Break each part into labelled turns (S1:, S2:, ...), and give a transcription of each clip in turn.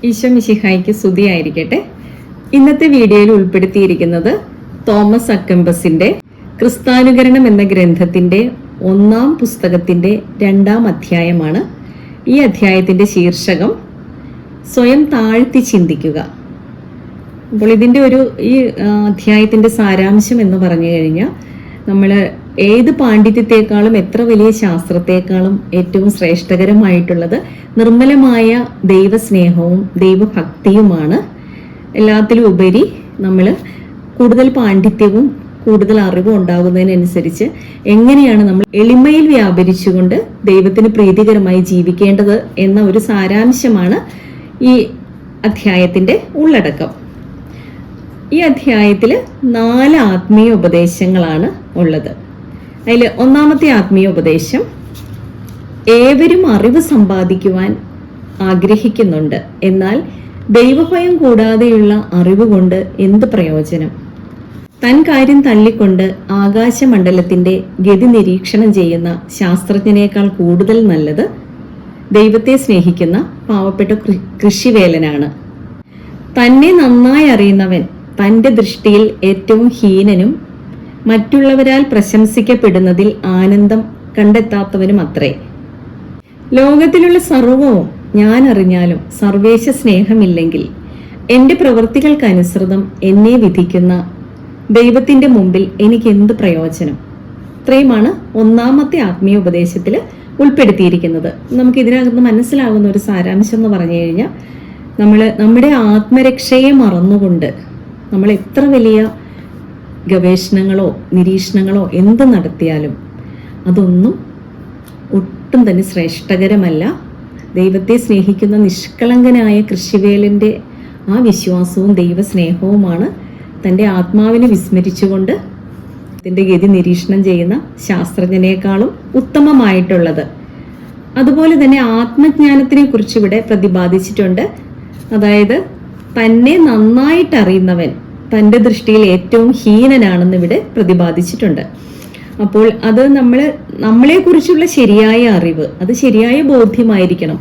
S1: ഈശോ മിശിഹായ്ക്ക് സ്തുതിയായിരിക്കട്ടെ. ഇന്നത്തെ വീഡിയോയിൽ ഉൾപ്പെടുത്തിയിരിക്കുന്നത് തോമസ് അക്കംബസിന്റെ ക്രിസ്താനുകരണം എന്ന ഗ്രന്ഥത്തിന്റെ 1-ാം പുസ്തകത്തിന്റെ 2-ാം അധ്യായമാണ്. ഈ അധ്യായത്തിന്റെ ശീർഷകം സ്വയം താഴ്ത്തി ചിന്തിക്കുക. അപ്പോൾ ഇതിന്റെ ഈ അധ്യായത്തിന്റെ സാരാംശം എന്ന് പറഞ്ഞു കഴിഞ്ഞാൽ, നമ്മൾ ഏത് പാണ്ഡിത്യത്തെക്കാളും എത്ര വലിയ ശാസ്ത്രത്തെക്കാളും ഏറ്റവും ശ്രേഷ്ഠകരമായിട്ടുള്ളത് നിർമ്മലമായ ദൈവസ്നേഹവും ദൈവഭക്തിയുമാണ്. എല്ലാത്തിലും ഉപരി നമ്മൾ കൂടുതൽ പാണ്ഡിത്യവും കൂടുതൽ അറിവും ഉണ്ടാകുന്നതിനനുസരിച്ച് എങ്ങനെയാണ് നമ്മൾ എളിമയിൽ വ്യാപരിച്ചുകൊണ്ട് ദൈവത്തിന് പ്രീതികരമായി ജീവിക്കേണ്ടത് എന്ന ഒരു സാരാംശമാണ് ഈ അധ്യായത്തിന്റെ ഉള്ളടക്കം. ഈ അധ്യായത്തിൽ 4 ആത്മീയ ഉപദേശങ്ങളാണ് ഉള്ളത്. അതിൽ 1-ാമത്തെ ആത്മീയ ഉപദേശം, ഏവരും അറിവ് സമ്പാദിക്കുവാൻ ആഗ്രഹിക്കുന്നുണ്ട്, എന്നാൽ ദൈവഭയം കൂടാതെയുള്ള അറിവ് കൊണ്ട് എന്ത് പ്രയോജനം? തൻ കാര്യം തള്ളിക്കൊണ്ട് ആകാശമണ്ഡലത്തിന്റെ ഗതി നിരീക്ഷണം ചെയ്യുന്ന ശാസ്ത്രജ്ഞനേക്കാൾ കൂടുതൽ നല്ലത് ദൈവത്തെ സ്നേഹിക്കുന്ന പാവപ്പെട്ട കൃഷിവേലനാണ്. തന്നെ നന്നായി അറിയുന്നവൻ തന്റെ ദൃഷ്ടിയിൽ ഏറ്റവും ഹീനനും മറ്റുള്ളവരാൽ പ്രശംസിക്കപ്പെടുന്നതിൽ ആനന്ദം കണ്ടെത്താത്തവനും അത്രേ. ലോകത്തിലുള്ള സർവവും ഞാൻ അറിഞ്ഞാലും സർവേശ സ്നേഹമില്ലെങ്കിൽ എന്റെ പ്രവൃത്തികൾക്കനുസൃതം എന്നെ വിധിക്കുന്ന ദൈവത്തിന്റെ മുമ്പിൽ എനിക്ക് എന്ത് പ്രയോജനം? ഇത്രയുമാണ് 1-ാമത്തെ ആത്മീയ ഉപദേശത്തിൽ ഉൾപ്പെടുത്തിയിരിക്കുന്നത്. നമുക്ക് ഇതിനകത്ത് മനസ്സിലാകുന്ന ഒരു സാരാംശം എന്ന് പറഞ്ഞു കഴിഞ്ഞാൽ, നമ്മുടെ ആത്മരക്ഷയെ മറന്നുകൊണ്ട് നമ്മൾ എത്ര വലിയ ഗവേഷണങ്ങളോ നിരീക്ഷണങ്ങളോ എന്ത് നടത്തിയാലും അതൊന്നും ഒട്ടും തന്നെ ശ്രേഷ്ഠകരമല്ല. ദൈവത്തെ സ്നേഹിക്കുന്ന നിഷ്കളങ്കനായ കൃഷിവേലന്റെ ആ വിശ്വാസവും ദൈവസ്നേഹവുമാണ് തൻ്റെ ആത്മാവിനെ വിസ്മരിച്ചുകൊണ്ട് ഇതിൻ്റെ ഗതി നിരീക്ഷണം ചെയ്യുന്ന ശാസ്ത്രജ്ഞനേക്കാളും ഉത്തമമായിട്ടുള്ളത്. അതുപോലെ തന്നെ ആത്മജ്ഞാനത്തിനെ കുറിച്ച് ഇവിടെ പ്രതിപാദിച്ചിട്ടുണ്ട്. അതായത് തന്നെ നന്നായിട്ട് അറിയുന്നവൻ തൻ്റെ ദൃഷ്ടിയിൽ ഏറ്റവും ഹീനനാണെന്ന് ഇവിടെ പ്രതിപാദിച്ചിട്ടുണ്ട്. അപ്പോൾ അത് നമ്മളെക്കുറിച്ചുള്ള ശരിയായ അറിവ്, അത് ശരിയായ ബോധ്യമായിരിക്കണം.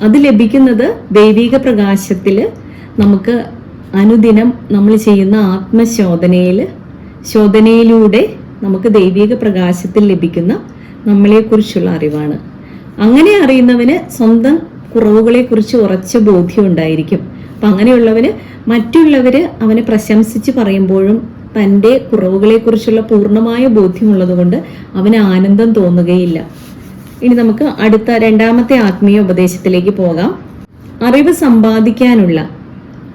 S1: അത് ലഭിക്കുന്നത് ദൈവിക പ്രകാശത്തിൽ നമുക്ക് അനുദിനം നമ്മൾ ചെയ്യുന്ന ശോധനയിലൂടെ നമുക്ക് ദൈവിക പ്രകാശത്തിൽ ലഭിക്കുന്ന നമ്മളെക്കുറിച്ചുള്ള അറിവാണ്. അങ്ങനെ അറിയുന്നവന് സ്വന്തം കുറവുകളെക്കുറിച്ച് ഉറച്ച ബോധ്യം ഉണ്ടായിരിക്കും. അപ്പം അങ്ങനെയുള്ളവന് മറ്റുള്ളവർ അവനെ പ്രശംസിച്ച് പറയുമ്പോഴും തൻ്റെ കുറവുകളെക്കുറിച്ചുള്ള പൂർണ്ണമായ ബോധ്യമുള്ളത് കൊണ്ട് അവന് ആനന്ദം തോന്നുകയില്ല. ഇനി നമുക്ക് അടുത്ത 2-ാമത്തെ ആത്മീയ ഉപദേശത്തിലേക്ക് പോകാം. അറിവ് സമ്പാദിക്കാനുള്ള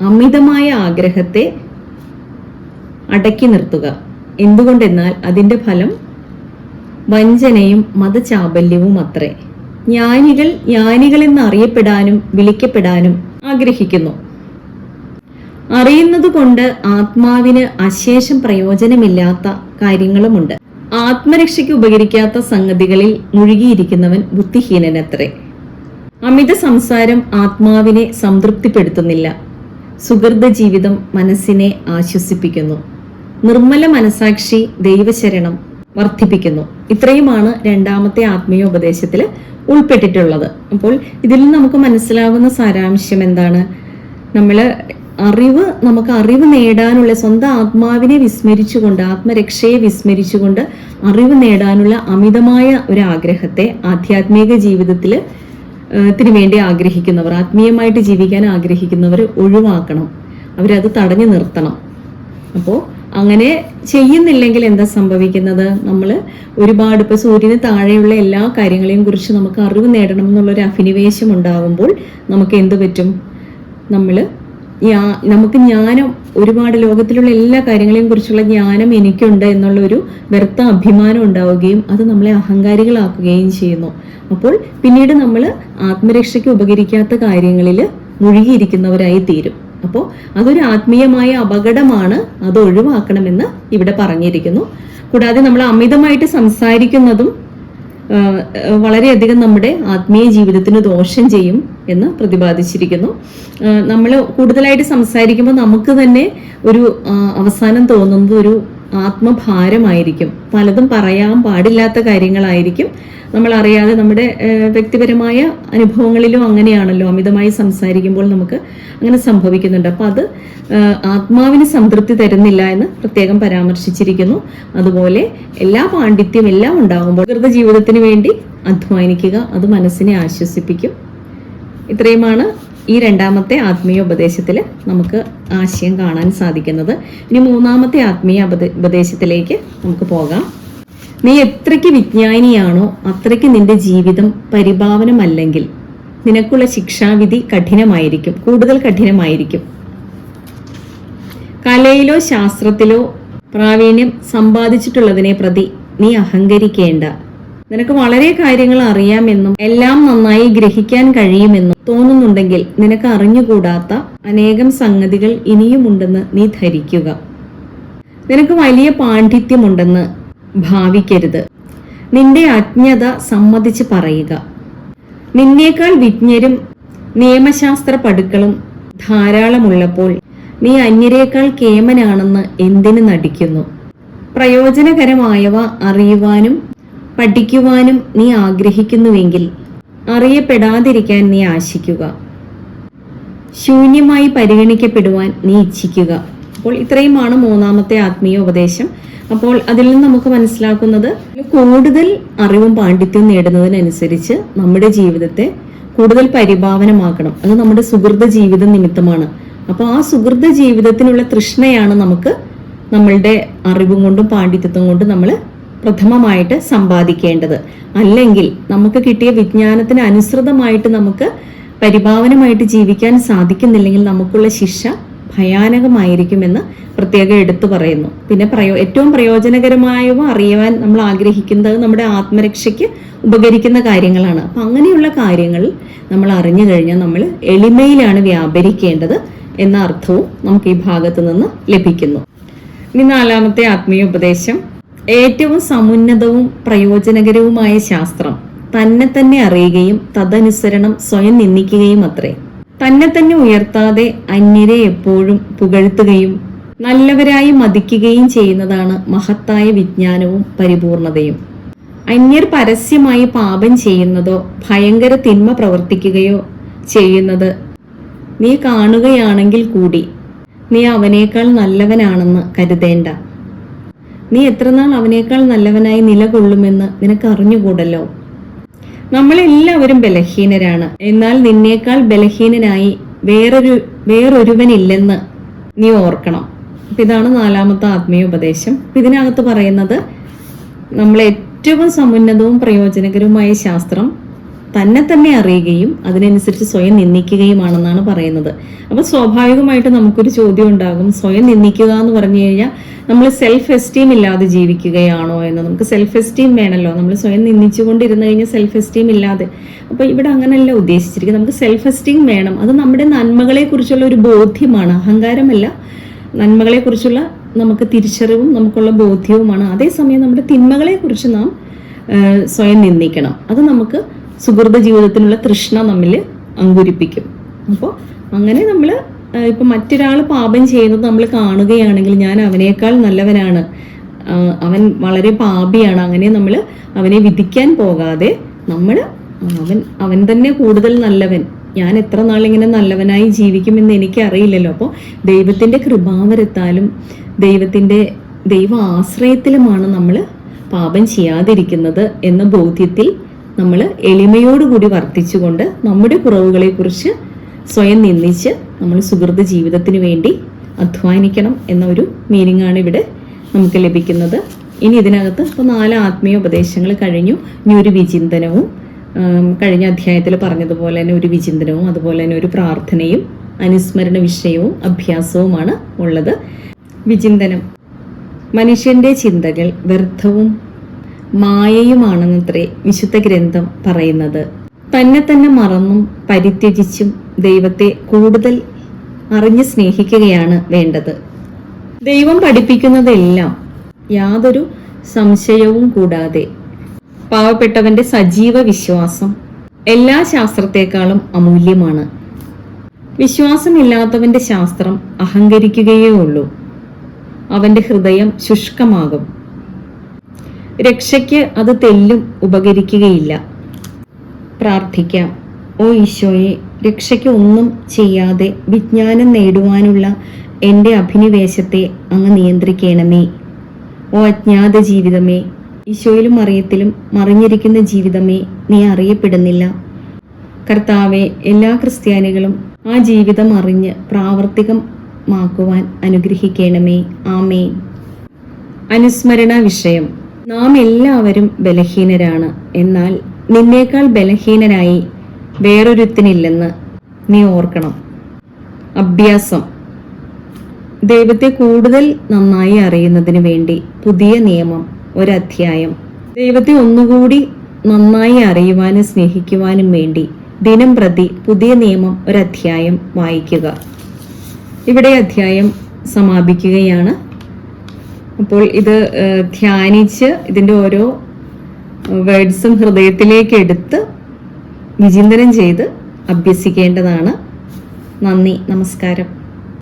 S1: അമിതമായ ആഗ്രഹത്തെ അടക്കി നിർത്തുക. എന്തുകൊണ്ടെന്നാൽ അതിൻ്റെ ഫലം വഞ്ചനയും മതചാബല്യവും അത്രേ. ജ്ഞാനികളെന്ന് അറിയപ്പെടാനും വിളിക്കപ്പെടാനും ആഗ്രഹിക്കുന്നു. അറിയുന്നത് കൊണ്ട് ആത്മാവിന് അശേഷം പ്രയോജനമില്ലാത്ത കാര്യങ്ങളുമുണ്ട്. ആത്മരക്ഷയ്ക്ക് ഉപകരിക്കാത്ത സംഗതികളിൽ മുഴുകിയിരിക്കുന്നവൻ ബുദ്ധിഹീനനത്രേ. അമിത സംസാരം ആത്മാവിനെ സംതൃപ്തിപ്പെടുത്തുന്നില്ല. സുഹൃത ജീവിതം മനസ്സിനെ ആശ്വസിപ്പിക്കുന്നു. നിർമ്മല മനസാക്ഷി ദൈവശരണം വർദ്ധിപ്പിക്കുന്നു. ഇത്രയുമാണ് 2-ാമത്തെ ആത്മീയ ഉപദേശത്തിൽ ഉൾപ്പെട്ടിട്ടുള്ളത്. അപ്പോൾ ഇതിൽ നമുക്ക് മനസ്സിലാവുന്ന സാരാംശം എന്താണ്? നമുക്ക് അറിവ് നേടാനുള്ള സ്വന്തം ആത്മാവിനെ വിസ്മരിച്ചുകൊണ്ട്, ആത്മരക്ഷയെ വിസ്മരിച്ചുകൊണ്ട് അറിവ് നേടാനുള്ള അമിതമായ ഒരു ആഗ്രഹത്തെ ആധ്യാത്മിക ജീവിതത്തിന് വേണ്ടി ആഗ്രഹിക്കുന്നവർ, ആത്മീയമായിട്ട് ജീവിക്കാൻ ആഗ്രഹിക്കുന്നവർ ഒഴിവാക്കണം. അവരത് തടഞ്ഞു നിർത്തണം. അപ്പോൾ അങ്ങനെ ചെയ്യുന്നില്ലെങ്കിൽ എന്താ സംഭവിക്കുന്നത്? നമ്മൾ ഒരുപാട് ഇപ്പോൾ സൂര്യന് താഴെയുള്ള എല്ലാ കാര്യങ്ങളെയും കുറിച്ച് നമുക്ക് അറിവ് നേടണം എന്നുള്ളൊരു അഭിനിവേശം ഉണ്ടാകുമ്പോൾ നമുക്ക് എന്ത് പറ്റും? നമുക്ക് ജ്ഞാനം, ഒരുപാട് ലോകത്തിലുള്ള എല്ലാ കാര്യങ്ങളെയും കുറിച്ചുള്ള ജ്ഞാനം എനിക്കുണ്ട് എന്നുള്ള ഒരു വ്യർത്ഥ അഭിമാനം ഉണ്ടാവുകയും അത് നമ്മളെ അഹങ്കാരികളാക്കുകയും ചെയ്യുന്നു. അപ്പോൾ പിന്നീട് നമ്മൾ ആത്മരക്ഷയ്ക്ക് ഉപകരിക്കാത്ത കാര്യങ്ങളിൽ മുഴുകിയിരിക്കുന്നവരായി തീരും. അപ്പോൾ അതൊരു ആത്മീയമായ അപകടമാണ്. അത് ഒഴിവാക്കണമെന്ന് ഇവിടെ പറഞ്ഞിരിക്കുന്നു. കൂടാതെ നമ്മൾ അമിതമായിട്ട് സംസാരിക്കുന്നതും വളരെയധികം നമ്മുടെ ആത്മീയ ജീവിതത്തിന് ദോഷം ചെയ്യും എന്ന് പ്രതിപാദിച്ചിരിക്കുന്നു. നമ്മൾ കൂടുതലായിട്ട് സംസാരിക്കുമ്പോൾ നമുക്ക് തന്നെ ഒരു അവസാനം തോന്നുന്നത് ഒരു ആത്മഭാരമായിരിക്കും. പലതും പറയാൻ പാടില്ലാത്ത കാര്യങ്ങളായിരിക്കും. നമ്മൾ അറിയാതെ നമ്മുടെ വ്യക്തിപരമായ അനുഭവങ്ങളിലും അങ്ങനെയാണല്ലോ, അമിതമായി സംസാരിക്കുമ്പോൾ നമുക്ക് അങ്ങനെ സംഭവിക്കുന്നുണ്ട്. അപ്പൊ അത് ആത്മാവിന് സംതൃപ്തി തരുന്നില്ല എന്ന് പ്രത്യേകം പരാമർശിച്ചിരിക്കുന്നു. അതുപോലെ എല്ലാ പാണ്ഡിത്യം എല്ലാം ഉണ്ടാകുമ്പോൾ പ്രകൃത ജീവിതത്തിന് വേണ്ടി അധ്വാനിക്കുക, അത് മനസ്സിനെ ആശ്വസിപ്പിക്കും. ഇത്രയുമാണ് ഈ രണ്ടാമത്തെ ആത്മീയ ഉപദേശത്തിൽ നമുക്ക് ആശയം കാണാൻ സാധിക്കുന്നത്. ഇനി മൂന്നാമത്തെ ആത്മീയ ഉപദേശത്തിലേക്ക് നമുക്ക് പോകാം. നീ എത്രയ്ക്ക് വിജ്ഞാനിയാണോ അത്രയ്ക്ക് നിന്റെ ജീവിതം പരിഭാവനമല്ലെങ്കിൽ നിനക്കുള്ള ശിക്ഷാവിധി കഠിനമായിരിക്കും, കൂടുതൽ കഠിനമായിരിക്കും. കലയിലോ ശാസ്ത്രത്തിലോ പ്രാവീണ്യം സമ്പാദിച്ചിട്ടുള്ളതിനെ പ്രതി നീ അഹങ്കരിക്കേണ്ട. നിനക്ക് വളരെ കാര്യങ്ങൾ അറിയാമെന്നും എല്ലാം നന്നായി ഗ്രഹിക്കാൻ കഴിയുമെന്നും തോന്നുന്നുണ്ടെങ്കിൽ നിനക്ക് അറിഞ്ഞുകൂടാത്ത അനേകം സംഗതികൾ ഇനിയുമുണ്ടെന്ന് നീ ധരിക്കുക. നിനക്ക് വലിയ പാണ്ഡിത്യമുണ്ടെന്ന് ഭാവിക്കരുത്. നിന്റെ അജ്ഞത സമ്മതിച്ച് പറയുക. നിന്നേക്കാൾ വിജ്ഞരും നിയമശാസ്ത്ര പടുക്കളും ധാരാളമുള്ളപ്പോൾ നീ അന്യരേക്കാൾ കേമനാണെന്ന് എന്തിനു നടിക്കുന്നു? പ്രയോജനകരമായവ അറിയുവാനും പഠിക്കുവാനും നീ ആഗ്രഹിക്കുന്നുവെങ്കിൽ അറിയപ്പെടാതിരിക്കാൻ നീ ആശിക്കുക. ശൂന്യമായി പരിഗണിക്കപ്പെടുവാൻ നീ ഇച്ഛിക്കുക. അപ്പോൾ ഇത്രയുമാണ് മൂന്നാമത്തെ ആത്മീയ ഉപദേശം. അപ്പോൾ അതിൽ നിന്ന് നമുക്ക് മനസ്സിലാക്കുന്നത്, കൂടുതൽ അറിവും പാണ്ഡിത്യവും നേടുന്നതിനനുസരിച്ച് നമ്മുടെ ജീവിതത്തെ കൂടുതൽ പരിഭാവനമാക്കണം. അത് നമ്മുടെ സുഹൃത ജീവിതം നിമിത്തമാണ്. അപ്പോൾ ആ സുഹൃത ജീവിതത്തിനുള്ള തൃഷ്ണയാണ് നമുക്ക് നമ്മളുടെ അറിവും കൊണ്ടും പാണ്ഡിത്യത്വം കൊണ്ടും നമ്മൾ പ്രഥമമായിട്ട് സമ്പാദിക്കേണ്ടത്. അല്ലെങ്കിൽ നമുക്ക് കിട്ടിയ വിജ്ഞാനത്തിന് അനുസൃതമായിട്ട് നമുക്ക് പരിഭാവനമായിട്ട് ജീവിക്കാൻ സാധിക്കുന്നില്ലെങ്കിൽ നമുക്കുള്ള ശിക്ഷ ഭയാനകമായിരിക്കുമെന്ന് പ്രത്യേകം എടുത്തു പറയുന്നു. പിന്നെ ഏറ്റവും പ്രയോജനകരമായവ അറിയുവാൻ നമ്മൾ ആഗ്രഹിക്കുന്നത് നമ്മുടെ ആത്മരക്ഷയ്ക്ക് ഉപകരിക്കുന്ന കാര്യങ്ങളാണ്. അപ്പൊ അങ്ങനെയുള്ള കാര്യങ്ങൾ നമ്മൾ അറിഞ്ഞു കഴിഞ്ഞാൽ നമ്മൾ എളിമയിലാണ് വ്യാപരിക്കേണ്ടത് എന്ന അർത്ഥവും നമുക്ക് ഈ ഭാഗത്ത് നിന്ന് ലഭിക്കുന്നു. ഇനി നാലാമത്തെ ആത്മീയ ഉപദേശം, ഏറ്റവും സമുന്നതവും പ്രയോജനകരവുമായ ശാസ്ത്രം തന്നെ തന്നെ അറിയുകയും തദനുസരണം സ്വയം നിന്ദിക്കുകയും അത്രേ. തന്നെ തന്നെ ഉയർത്താതെ അന്യരെ എപ്പോഴും പുകഴ്ത്തുകയും നല്ലവരായി മതിക്കുകയും ചെയ്യുന്നതാണ് മഹത്തായ വിജ്ഞാനവും പരിപൂർണതയും. അന്യർ പരസ്യമായി പാപം ചെയ്യുന്നതോ ഭയങ്കര തിന്മ പ്രവർത്തിക്കുകയോ ചെയ്യുന്നത് നീ കാണുകയാണെങ്കിൽ കൂടി നീ അവനേക്കാൾ നല്ലവനാണെന്ന് കരുതേണ്ട. നീ എത്രനാൾ അവനേക്കാൾ നല്ലവനായി നിലകൊള്ളുമെന്ന് നിനക്ക് അറിഞ്ഞുകൂടല്ലോ. നമ്മളെല്ലാവരും ബലഹീനരാണ്. എന്നാൽ നിന്നേക്കാൾ ബലഹീനനായി വേറൊരുവനില്ലെന്ന് നീ ഓർക്കണം. ഇതാണ് നാലാമത്തെ ആത്മീയ ഉപദേശം. ഇതിനകത്ത് പറയുന്നത്, നമ്മൾ ഏറ്റവും സമുന്നതവും പ്രയോജനകരവുമായ ശാസ്ത്രം തന്നെ തന്നെ അറിയുകയും അതിനനുസരിച്ച് സ്വയം നിന്ദിക്കുകയുമാണെന്നാണ് പറയുന്നത്. അപ്പൊ സ്വാഭാവികമായിട്ട് നമുക്കൊരു ചോദ്യം ഉണ്ടാകും, സ്വയം നിന്ദിക്കുക എന്ന് പറഞ്ഞു കഴിഞ്ഞാൽ നമ്മൾ സെൽഫ് എസ്റ്റീം ഇല്ലാതെ ജീവിക്കുകയാണോ എന്ന്. നമുക്ക് സെൽഫ് എസ്റ്റീം വേണമല്ലോ. നമ്മൾ സ്വയം നിന്ദിച്ചുകൊണ്ടിരുന്നു കഴിഞ്ഞാൽ സെൽഫ് എസ്റ്റീം ഇല്ലാതെ. അപ്പൊ ഇവിടെ അങ്ങനെയല്ല ഉദ്ദേശിച്ചിരിക്കുന്നത്. നമുക്ക് സെൽഫ് എസ്റ്റീം വേണം. അത് നമ്മുടെ നന്മകളെ കുറിച്ചുള്ള ഒരു ബോധ്യമാണ്, അഹങ്കാരമല്ല. നന്മകളെ കുറിച്ചുള്ള നമുക്ക് തിരിച്ചറിവും നമുക്കുള്ള ബോധ്യവുമാണ്. അതേസമയം നമ്മുടെ തിന്മകളെ കുറിച്ച് നാം സ്വയം നിന്ദിക്കണം. അത് നമുക്ക് സുഹൃത ജീവിതത്തിനുള്ള തൃഷ്ണ നമ്മിൽ അങ്കുരിപ്പിക്കും. അപ്പോൾ അങ്ങനെ നമ്മൾ ഇപ്പൊ മറ്റൊരാൾ പാപം ചെയ്യുന്നത് നമ്മൾ കാണുകയാണെങ്കിൽ ഞാൻ അവനേക്കാൾ നല്ലവനാണ്, അവൻ വളരെ പാപിയാണ്, അങ്ങനെ നമ്മൾ അവനെ വിധിക്കാൻ പോകാതെ നമ്മൾ അവൻ തന്നെ കൂടുതൽ നല്ലവൻ, ഞാൻ എത്ര നാളിങ്ങനെ നല്ലവനായി ജീവിക്കുമെന്ന് എനിക്ക് അറിയില്ലല്ലോ. അപ്പോൾ ദൈവത്തിന്റെ കൃപാവരത്താലും ദൈവ ആശ്രയത്തിലുമാണ് നമ്മൾ പാപം ചെയ്യാതിരിക്കുന്നത് എന്ന ബോധ്യത്തിൽ നമ്മൾ എളിമയോടുകൂടി വർത്തിച്ചുകൊണ്ട് നമ്മുടെ കുറവുകളെ കുറിച്ച് സ്വയം നിന്ദിച്ച് നമ്മൾ സുഹൃത ജീവിതത്തിന് വേണ്ടി അധ്വാനിക്കണം എന്ന ഒരു മീനിങ് ആണ് ഇവിടെ നമുക്ക് ലഭിക്കുന്നത്. ഇനി ഇതിനകത്ത് ഇപ്പോൾ 4 ആത്മീയ ഉപദേശങ്ങൾ കഴിഞ്ഞു. ഇനി ഒരു വിചിന്തനവും, കഴിഞ്ഞ അധ്യായത്തിൽ പറഞ്ഞതുപോലെ തന്നെ ഒരു വിചിന്തനവും അതുപോലെ തന്നെ ഒരു പ്രാർത്ഥനയും അനുസ്മരണ വിഷയവും അഭ്യാസവുമാണ് ഉള്ളത്. വിചിന്തനം: മനുഷ്യന്റെ ചിന്തകൾ വ്യർത്ഥവും മായയുമാണെന്നത്രേ വിശുദ്ധ ഗ്രന്ഥം പറയുന്നത്. തന്നെ തന്നെ മറന്നും പരിത്യജിച്ചും ദൈവത്തെ കൂടുതൽ അറിഞ്ഞ് സ്നേഹിക്കുകയാണ് വേണ്ടത്. ദൈവം പഠിപ്പിക്കുന്നതെല്ലാം യാതൊരു സംശയവും കൂടാതെ പാവപ്പെട്ടവന്റെ സജീവ വിശ്വാസം എല്ലാ ശാസ്ത്രത്തെക്കാളും അമൂല്യമാണ്. വിശ്വാസമില്ലാത്തവന്റെ ശാസ്ത്രം അഹങ്കരിക്കുകയേ ഉള്ളൂ. അവന്റെ ഹൃദയം ശുഷ്കമാകും. രക്ഷയ്ക്ക് അത് തെല്ലും ഉപകരിക്കുകയില്ല. പ്രാർത്ഥിക്കാം. ഓ ഈശോയെ, രക്ഷയ്ക്ക് ഒന്നും ചെയ്യാതെ വിജ്ഞാനം നേടുവാനുള്ള എൻ്റെ അഭിനിവേശത്തെ അങ്ങ് നിയന്ത്രിക്കണമേ. ഓ അജ്ഞാത ജീവിതമേ, ഈശോയിലും മറിയത്തിലും മറിഞ്ഞിരിക്കുന്ന ജീവിതമേ, നീ അറിയപ്പെടുന്നില്ല. കർത്താവെ, എല്ലാ ക്രിസ്ത്യാനികളും ആ ജീവിതം അറിഞ്ഞ് പ്രാവർത്തികമാക്കുവാൻ അനുഗ്രഹിക്കണമേ. ആമേൻ. അനുസ്മരണ വിഷയം: നാം എല്ലാവരും ബലഹീനരാണ്. എന്നാൽ നിന്നേക്കാൾ ബലഹീനനായി വേറൊരുത്തിനില്ലെന്ന് നീ ഓർക്കണം. അഭ്യാസം: ദൈവത്തെ കൂടുതൽ നന്നായി അറിയുന്നതിന് വേണ്ടി പുതിയ നിയമം ഒരധ്യായം. ദൈവത്തെ ഒന്നുകൂടി നന്നായി അറിയുവാനും സ്നേഹിക്കുവാനും വേണ്ടി ദിനം പ്രതി പുതിയ നിയമം ഒരധ്യായം വായിക്കുക. ഇവിടെ അധ്യായം സമാപിക്കുകയാണ്. അപ്പോൾ ഇത് ധ്യാനിച്ച് ഇതിൻ്റെ ഓരോ വേർഡ്സും ഹൃദയത്തിലേക്ക് എടുത്ത് വിചിന്തനം ചെയ്ത് അഭ്യസിക്കേണ്ടതാണ്. നന്ദി, നമസ്കാരം.